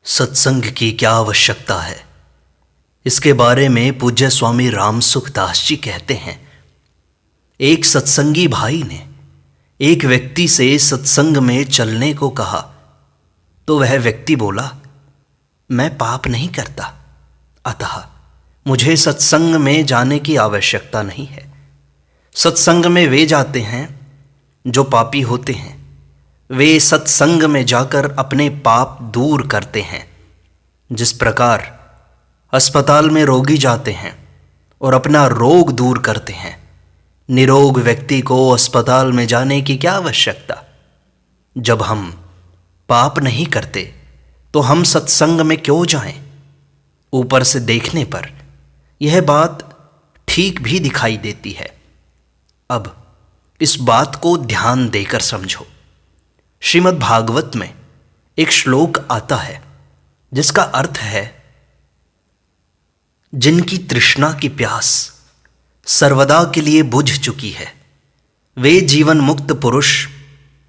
सत्संग की क्या आवश्यकता है, इसके बारे में पूज्य स्वामी रामसुख दास जी कहते हैं। एक सत्संगी भाई ने एक व्यक्ति से सत्संग में चलने को कहा तो वह व्यक्ति बोला, मैं पाप नहीं करता, अतः मुझे सत्संग में जाने की आवश्यकता नहीं है। सत्संग में वे जाते हैं जो पापी होते हैं, वे सत्संग में जाकर अपने पाप दूर करते हैं। जिस प्रकार अस्पताल में रोगी जाते हैं और अपना रोग दूर करते हैं, निरोग व्यक्ति को अस्पताल में जाने की क्या आवश्यकता। जब हम पाप नहीं करते तो हम सत्संग में क्यों जाएं? ऊपर से देखने पर यह बात ठीक भी दिखाई देती है। अब इस बात को ध्यान देकर समझो। श्रीमद् भागवत में एक श्लोक आता है जिसका अर्थ है, जिनकी तृष्णा की प्यास सर्वदा के लिए बुझ चुकी है, वे जीवन मुक्त पुरुष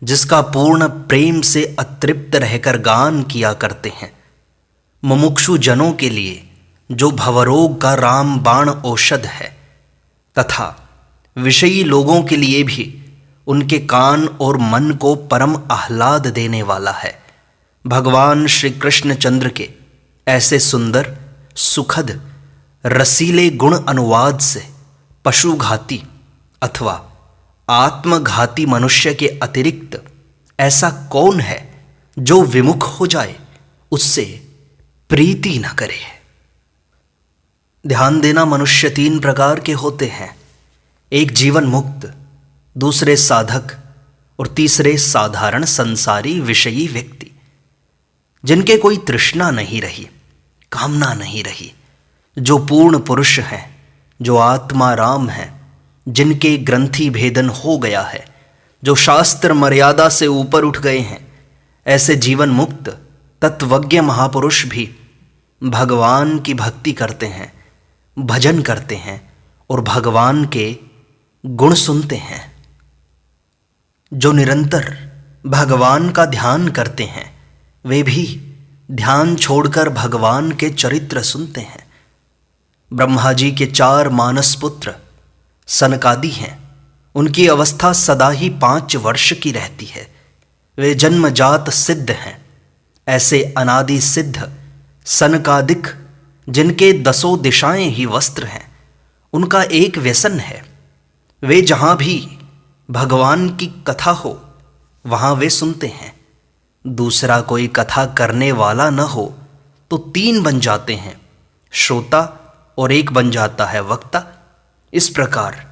जिसका पूर्ण प्रेम से अतृप्त रहकर गान किया करते हैं। मुमुक्षु जनों के लिए जो भवरोग का रामबाण औषध है, तथा विषयी लोगों के लिए भी उनके कान और मन को परम आह्लाद देने वाला है। भगवान श्री कृष्ण चंद्र के ऐसे सुंदर सुखद रसीले गुण अनुवाद से पशुघाती अथवा आत्मघाती मनुष्य के अतिरिक्त ऐसा कौन है जो विमुख हो जाए, उससे प्रीति न करे। ध्यान देना, मनुष्य तीन प्रकार के होते हैं। एक जीवन मुक्त, दूसरे साधक और तीसरे साधारण संसारी विषयी व्यक्ति, जिनके कोई तृष्णा नहीं रही, कामना नहीं रही, जो पूर्ण पुरुष हैं, जो आत्मा राम हैं, जिनके ग्रंथि भेदन हो गया है, जो शास्त्र मर्यादा से ऊपर उठ गए हैं। ऐसे जीवन मुक्त तत्वज्ञ महापुरुष भी भगवान की भक्ति करते हैं, भजन करते हैं और भगवान के गुण सुनते हैं। जो निरंतर भगवान का ध्यान करते हैं, वे भी ध्यान छोड़कर भगवान के चरित्र सुनते हैं। ब्रह्मा जी के 4 मानस पुत्र सनकादि हैं। उनकी अवस्था सदा ही 5 वर्ष की रहती है। वे जन्मजात सिद्ध हैं। ऐसे अनादि सिद्ध सनकादिक, जिनके 10 दिशाएं ही वस्त्र हैं, उनका एक व्यसन है। वे जहाँ भी भगवान की कथा हो वहाँ वे सुनते हैं। दूसरा कोई कथा करने वाला न हो तो 3 बन जाते हैं, श्रोता और एक बन जाता है वक्ता। इस प्रकार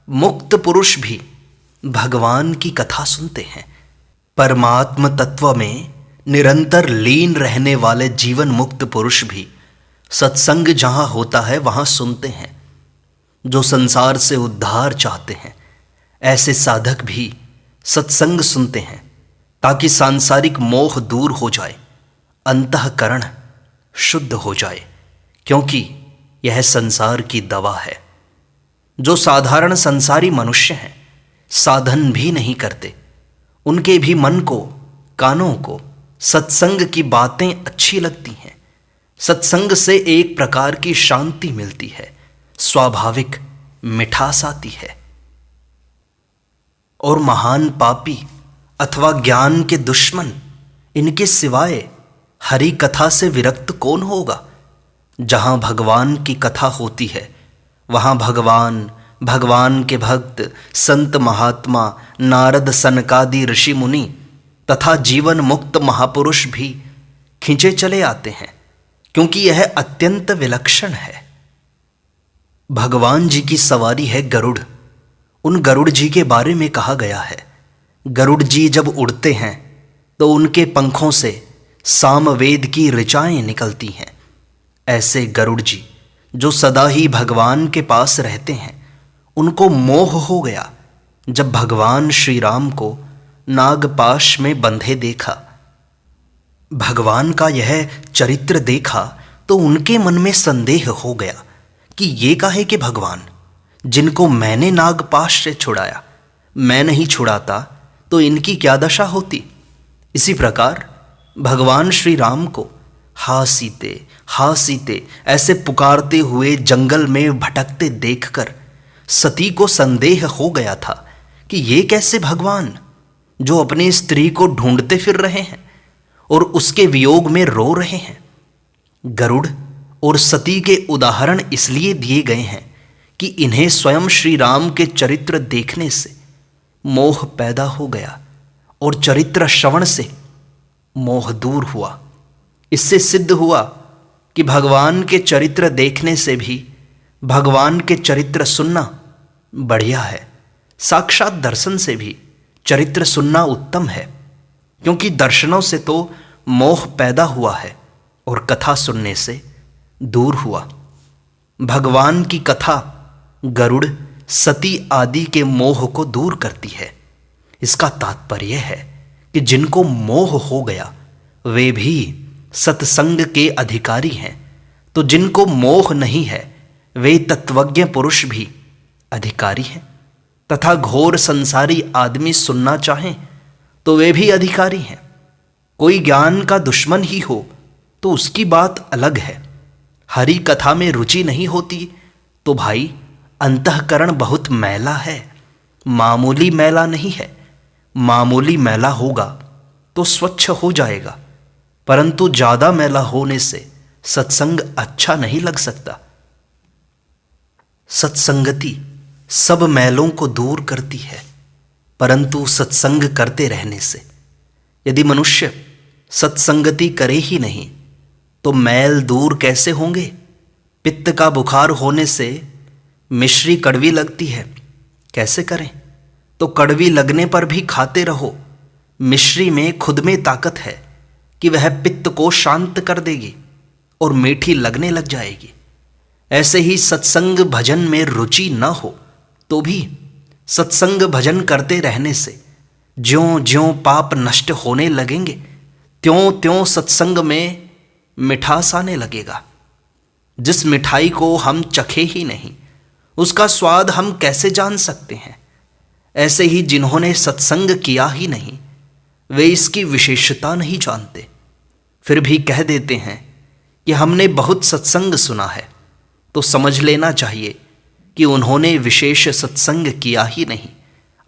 मुक्त पुरुष भी भगवान की कथा सुनते हैं। परमात्म तत्व में निरंतर लीन रहने वाले जीवन मुक्त पुरुष भी सत्संग जहाँ होता है वहाँ सुनते हैं। जो संसार से उद्धार चाहते हैं, ऐसे साधक भी सत्संग सुनते हैं ताकि सांसारिक मोह दूर हो जाए, अंतःकरण शुद्ध हो जाए, क्योंकि यह संसार की दवा है। जो साधारण संसारी मनुष्य हैं, साधन भी नहीं करते, उनके भी मन को, कानों को सत्संग की बातें अच्छी लगती हैं। सत्संग से एक प्रकार की शांति मिलती है, स्वाभाविक मिठास आती है। और महान पापी अथवा ज्ञान के दुश्मन, इनके सिवाय हरि कथा से विरक्त कौन होगा। जहाँ भगवान की कथा होती है वहाँ भगवान के भक्त संत महात्मा, नारद सनकादि ऋषि मुनि तथा जीवन मुक्त महापुरुष भी खींचे चले आते हैं, क्योंकि यह अत्यंत विलक्षण है। भगवान जी की सवारी है गरुड़। उन गरुड़ जी के बारे में कहा गया है, गरुड़ जी जब उड़ते हैं तो उनके पंखों से सामवेद की ऋचाएं निकलती हैं। ऐसे गरुड़ जी जो सदा ही भगवान के पास रहते हैं, उनको मोह हो गया जब भगवान श्री राम को नागपाश में बंधे देखा। भगवान का यह चरित्र देखा तो उनके मन में संदेह हो गया कि ये काहे कि भगवान, जिनको मैंने नागपाश से छुड़ाया, मैं नहीं छुड़ाता तो इनकी क्या दशा होती। इसी प्रकार भगवान श्री राम को हा सीते, हा सीते ऐसे पुकारते हुए जंगल में भटकते देखकर सती को संदेह हो गया था कि ये कैसे भगवान जो अपनी स्त्री को ढूंढते फिर रहे हैं और उसके वियोग में रो रहे हैं। गरुड़ और सती के उदाहरण इसलिए दिए गए हैं कि इन्हें स्वयं श्री राम के चरित्र देखने से मोह पैदा हो गया और चरित्र श्रवण से मोह दूर हुआ। इससे सिद्ध हुआ कि भगवान के चरित्र देखने से भी भगवान के चरित्र सुनना बढ़िया है। साक्षात दर्शन से भी चरित्र सुनना उत्तम है, क्योंकि दर्शनों से तो मोह पैदा हुआ है और कथा सुनने से दूर हुआ। भगवान की कथा गरुड़, सती आदि के मोह को दूर करती है। इसका तात्पर्य है कि जिनको मोह हो गया वे भी सत्संग के अधिकारी हैं, तो जिनको मोह नहीं है वे तत्वज्ञ पुरुष भी अधिकारी हैं, तथा घोर संसारी आदमी सुनना चाहें तो वे भी अधिकारी हैं। कोई ज्ञान का दुश्मन ही हो तो उसकी बात अलग है। हरि कथा में रुचि नहीं होती तो भाई अंतःकरण बहुत मैला है, मामूली मैला नहीं है। मामूली मैला होगा तो स्वच्छ हो जाएगा, परंतु ज्यादा मैला होने से सत्संग अच्छा नहीं लग सकता। सत्संगति सब मैलों को दूर करती है, परंतु सत्संग करते रहने से। यदि मनुष्य सत्संगति करे ही नहीं तो मैल दूर कैसे होंगे। पित्त का बुखार होने से मिश्री कड़वी लगती है, कैसे करें। तो कड़वी लगने पर भी खाते रहो। मिश्री में खुद में ताकत है कि वह पित्त को शांत कर देगी और मीठी लगने लग जाएगी। ऐसे ही सत्संग भजन में रुचि न हो तो भी सत्संग भजन करते रहने से ज्यों ज्यों पाप नष्ट होने लगेंगे त्यों त्यों सत्संग में मिठास आने लगेगा। जिस मिठाई को हम चखे ही नहीं उसका स्वाद हम कैसे जान सकते हैं। ऐसे ही जिन्होंने सत्संग किया ही नहीं वे इसकी विशेषता नहीं जानते, फिर भी कह देते हैं कि हमने बहुत सत्संग सुना है, तो समझ लेना चाहिए कि उन्होंने विशेष सत्संग किया ही नहीं,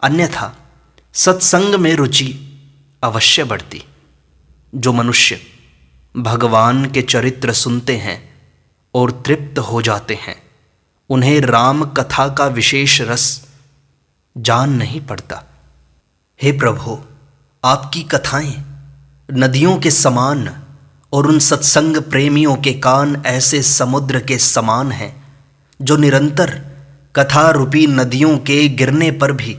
अन्यथा सत्संग में रुचि अवश्य बढ़ती। जो मनुष्य भगवान के चरित्र सुनते हैं और तृप्त हो जाते हैं उन्हें राम कथा का विशेष रस जान नहीं पड़ता। हे प्रभु, आपकी कथाएं नदियों के समान और उन सत्संग प्रेमियों के कान ऐसे समुद्र के समान हैं जो निरंतर कथा रूपी नदियों के गिरने पर भी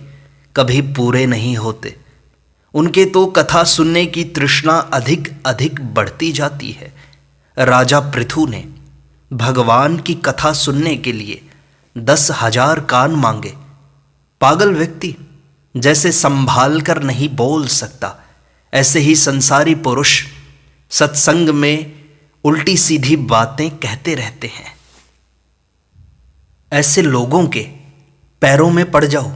कभी पूरे नहीं होते। उनके तो कथा सुनने की तृष्णा अधिक अधिक बढ़ती जाती है। राजा पृथु ने भगवान की कथा सुनने के लिए 10,000 कान मांगे। पागल व्यक्ति जैसे संभाल कर नहीं बोल सकता, ऐसे ही संसारी पुरुष सत्संग में उल्टी सीधी बातें कहते रहते हैं। ऐसे लोगों के पैरों में पड़ जाओ,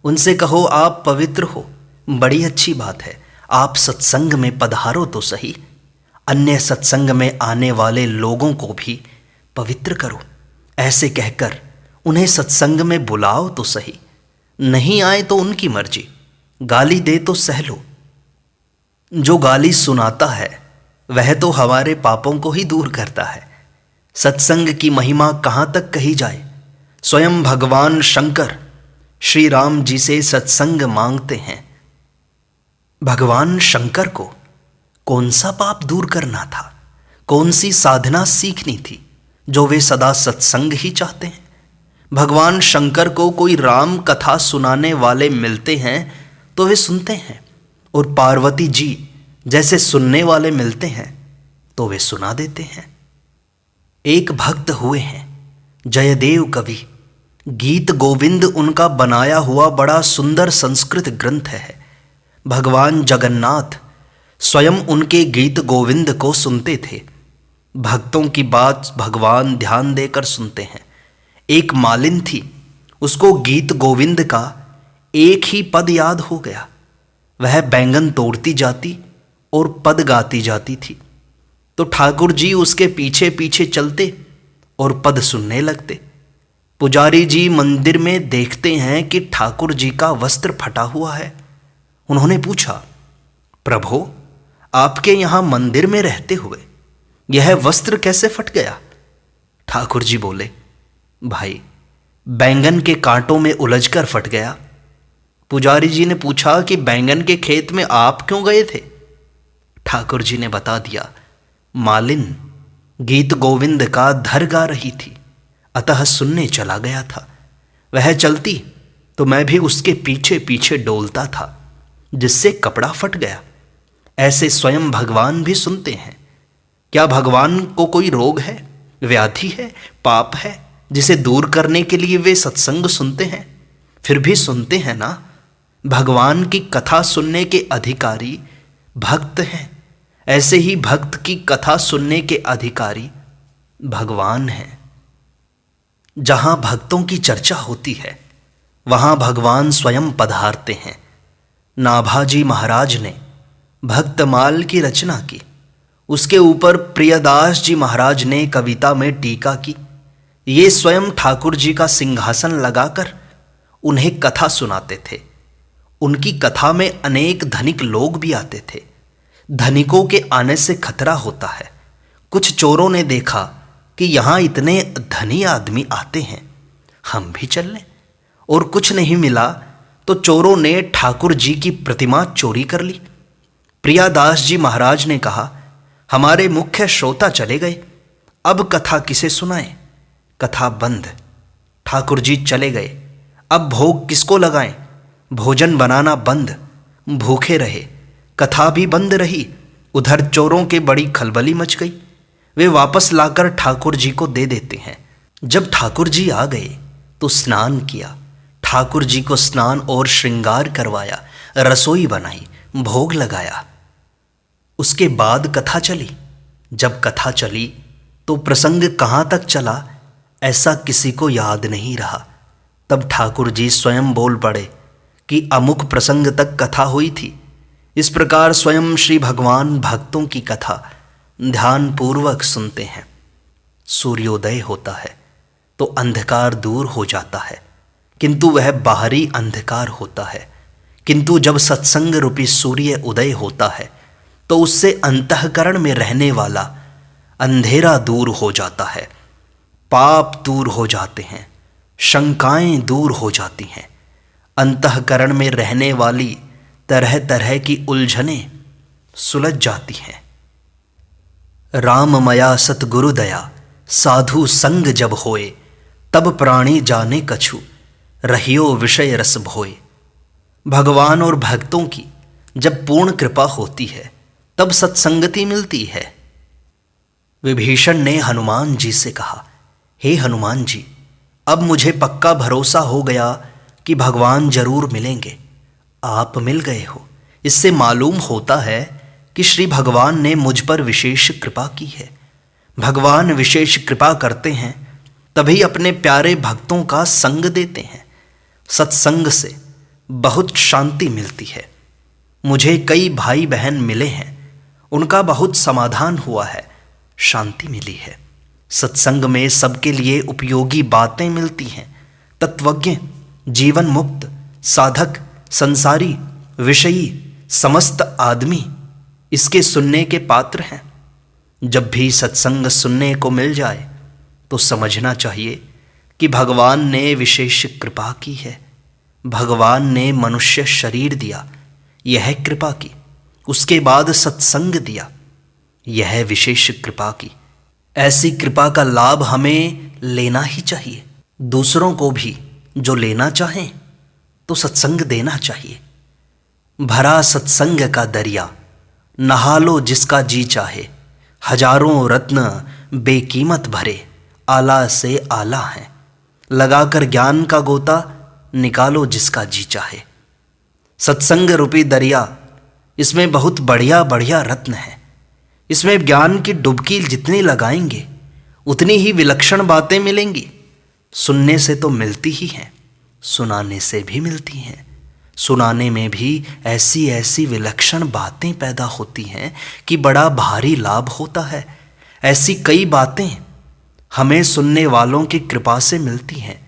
उनसे कहो आप पवित्र हो, बड़ी अच्छी बात है, आप सत्संग में पधारो तो सही। अन्य सत्संग में आने वाले लोगों को भी पवित्र करो। ऐसे कहकर उन्हें सत्संग में बुलाओ तो सही। नहीं आए तो उनकी मर्जी, गाली दे तो सह लो। जो गाली सुनाता है वह तो हमारे पापों को ही दूर करता है। सत्संग की महिमा कहाँ तक कही जाए। स्वयं भगवान शंकर श्री राम जी से सत्संग मांगते हैं। भगवान शंकर को कौन सा पाप दूर करना था, कौन सी साधना सीखनी थी जो वे सदा सत्संग ही चाहते हैं। भगवान शंकर को कोई राम कथा सुनाने वाले मिलते हैं तो वे सुनते हैं, और पार्वती जी जैसे सुनने वाले मिलते हैं तो वे सुना देते हैं। एक भक्त हुए हैं जयदेव कवि। गीत गोविंद उनका बनाया हुआ बड़ा सुंदर संस्कृत ग्रंथ है। भगवान जगन्नाथ स्वयं उनके गीत गोविंद को सुनते थे। भक्तों की बात भगवान ध्यान देकर सुनते हैं। एक मालिन थी, उसको गीत गोविंद का एक ही पद याद हो गया। वह बैंगन तोड़ती जाती और पद गाती जाती थी। तो ठाकुर जी उसके पीछे पीछे चलते और पद सुनने लगते। पुजारी जी मंदिर में देखते हैं कि ठाकुर जी का वस्त्र फटा हुआ है। उन्होंने पूछा, प्रभो, आपके यहाँ मंदिर में रहते हुए यह वस्त्र कैसे फट गया? ठाकुर जी बोले, भाई, बैंगन के कांटों में उलझकर फट गया। पुजारी जी ने पूछा कि बैंगन के खेत में आप क्यों गए थे? ठाकुर जी ने बता दिया, मालिन गीत गोविंद का धर गा रही थी, अतः सुनने चला गया था। वह चलती तो मैं भी उसके पीछे पीछे डोलता था, जिससे कपड़ा फट गया। ऐसे स्वयं भगवान भी सुनते हैं। क्या भगवान को कोई रोग है, व्याधि है, पाप है, जिसे दूर करने के लिए वे सत्संग सुनते हैं? फिर भी सुनते हैं ना। भगवान की कथा सुनने के अधिकारी भक्त हैं। ऐसे ही भक्त की कथा सुनने के अधिकारी भगवान हैं। जहां भक्तों की चर्चा होती है वहां भगवान स्वयं पधारते हैं। नाभाजी महाराज ने भक्तमाल की रचना की। उसके ऊपर प्रियदास जी महाराज ने कविता में टीका की। ये स्वयं ठाकुर जी का सिंहासन लगाकर उन्हें कथा सुनाते थे। उनकी कथा में अनेक धनिक लोग भी आते थे। धनिकों के आने से खतरा होता है। कुछ चोरों ने देखा कि यहाँ इतने धनी आदमी आते हैं, हम भी चल लें, और कुछ नहीं मिला तो चोरों ने ठाकुर जी की प्रतिमा चोरी कर ली। प्रियादास जी महाराज ने कहा, हमारे मुख्य श्रोता चले गए, अब कथा किसे सुनाएं? कथा बंद। ठाकुर जी चले गए, अब भोग किसको लगाएं? भोजन बनाना बंद। भूखे रहे, कथा भी बंद रही। उधर चोरों के बड़ी खलबली मच गई। वे वापस लाकर ठाकुर जी को दे देते हैं। जब ठाकुर जी आ गए तो स्नान किया। ठाकुर जी को स्नान और श्रृंगार करवाया, रसोई बनाई, भोग लगाया। उसके बाद कथा चली। जब कथा चली तो प्रसंग कहाँ तक चला ऐसा किसी को याद नहीं रहा। तब ठाकुर जी स्वयं बोल पड़े कि अमुक प्रसंग तक कथा हुई थी। इस प्रकार स्वयं श्री भगवान भक्तों की कथा ध्यानपूर्वक सुनते हैं। सूर्योदय होता है तो अंधकार दूर हो जाता है, किंतु वह बाहरी अंधकार होता है। किंतु जब सत्संग रूपी सूर्य उदय होता है तो उससे अंतःकरण में रहने वाला अंधेरा दूर हो जाता है। पाप दूर हो जाते हैं, शंकाएं दूर हो जाती हैं। अंतःकरण में रहने वाली तरह तरह की उलझनें सुलझ जाती हैं। राममया सतगुरु दया साधु संग जब होए, तब प्राणी जाने कछु रहियो विषय रस भोए। भगवान और भक्तों की जब पूर्ण कृपा होती है तब सत्संगति मिलती है। विभीषण ने हनुमान जी से कहा, हे हनुमान जी, अब मुझे पक्का भरोसा हो गया कि भगवान जरूर मिलेंगे। आप मिल गए हो, इससे मालूम होता है कि श्री भगवान ने मुझ पर विशेष कृपा की है। भगवान विशेष कृपा करते हैं तभी अपने प्यारे भक्तों का संग देते हैं। सत्संग से बहुत शांति मिलती है। मुझे कई भाई बहन मिले हैं, उनका बहुत समाधान हुआ है, शांति मिली है। सत्संग में सबके लिए उपयोगी बातें मिलती हैं। तत्वज्ञ, जीवन मुक्त, साधक, संसारी, विषयी समस्त आदमी इसके सुनने के पात्र हैं। जब भी सत्संग सुनने को मिल जाए तो समझना चाहिए कि भगवान ने विशेष कृपा की है। भगवान ने मनुष्य शरीर दिया, यह कृपा की। उसके बाद सत्संग दिया, यह विशेष कृपा की। ऐसी कृपा का लाभ हमें लेना ही चाहिए। दूसरों को भी जो लेना चाहें तो सत्संग देना चाहिए। भरा सत्संग का दरिया, नहा लो जिसका जी चाहे। हजारों रत्न बेकीमत भरे, आला से आला हैं। लगाकर ज्ञान का गोता, निकालो जिसका जी चाहे। सत्संग रूपी दरिया, इसमें बहुत बढ़िया बढ़िया रत्न है। इसमें ज्ञान की डुबकी जितनी लगाएंगे उतनी ही विलक्षण बातें मिलेंगी। सुनने से तो मिलती ही हैं, सुनाने से भी मिलती हैं। सुनाने में भी ऐसी ऐसी विलक्षण बातें पैदा होती हैं कि बड़ा भारी लाभ होता है। ऐसी कई बातें हमें सुनने वालों की कृपा से मिलती हैं।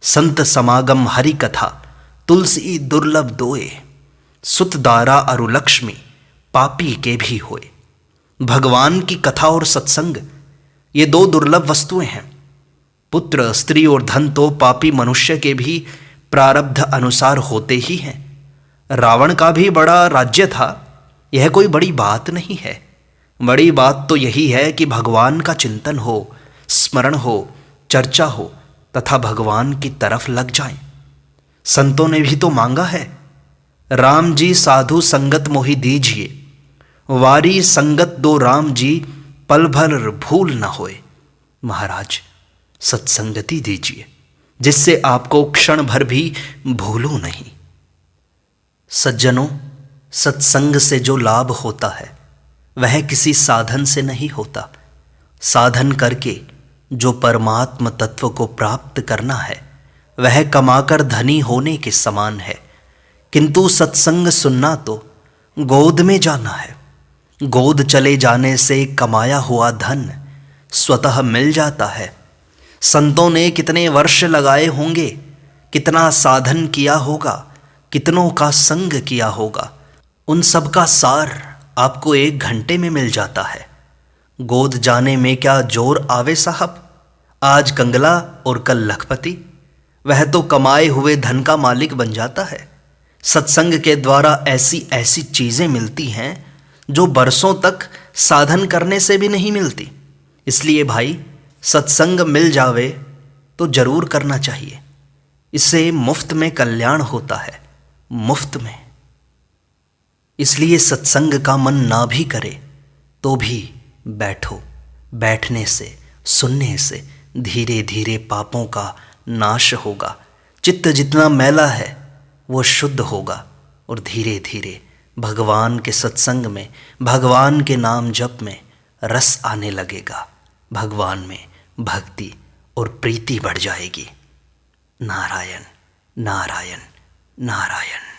संत समागम हरि कथा तुलसी दुर्लभ दोए, सुत दारा अरु लक्ष्मी पापी के भी होए। भगवान की कथा और सत्संग ये दो दुर्लभ वस्तुएं हैं। पुत्र, स्त्री और धन तो पापी मनुष्य के भी प्रारब्ध अनुसार होते ही हैं। रावण का भी बड़ा राज्य था, यह कोई बड़ी बात नहीं है। बड़ी बात तो यही है कि भगवान का चिंतन हो, स्मरण हो, चर्चा हो तथा भगवान की तरफ लग जाएं। संतों ने भी तो मांगा है, राम जी साधु संगत मोहि दीजिए, वारी संगत दो राम जी, पल भर भूल न होए। महाराज सत्संगति दीजिए जिससे आपको क्षण भर भी भूलूं नहीं। सज्जनों, सत्संग से जो लाभ होता है वह किसी साधन से नहीं होता। साधन करके जो परमात्म तत्व को प्राप्त करना है वह कमाकर धनी होने के समान है। किंतु सत्संग सुनना तो गोद में जाना है। गोद चले जाने से कमाया हुआ धन स्वतः मिल जाता है। संतों ने कितने वर्ष लगाए होंगे, कितना साधन किया होगा, कितनों का संग किया होगा, उन सब का सार आपको 1 घंटे में मिल जाता है। गोद जाने में क्या जोर आवे साहब, आज कंगला और कल लखपति। वह तो कमाए हुए धन का मालिक बन जाता है। सत्संग के द्वारा ऐसी ऐसी चीज़ें मिलती हैं जो बरसों तक साधन करने से भी नहीं मिलती। इसलिए भाई, सत्संग मिल जावे तो जरूर करना चाहिए। इससे मुफ्त में कल्याण होता है, मुफ्त में। इसलिए सत्संग का मन ना भी करे तो भी बैठो। बैठने से, सुनने से धीरे धीरे पापों का नाश होगा। चित्त जितना मैला है वो शुद्ध होगा और धीरे धीरे भगवान के सत्संग में, भगवान के नाम जप में रस आने लगेगा। भगवान में भक्ति और प्रीति बढ़ जाएगी। नारायण नारायण नारायण।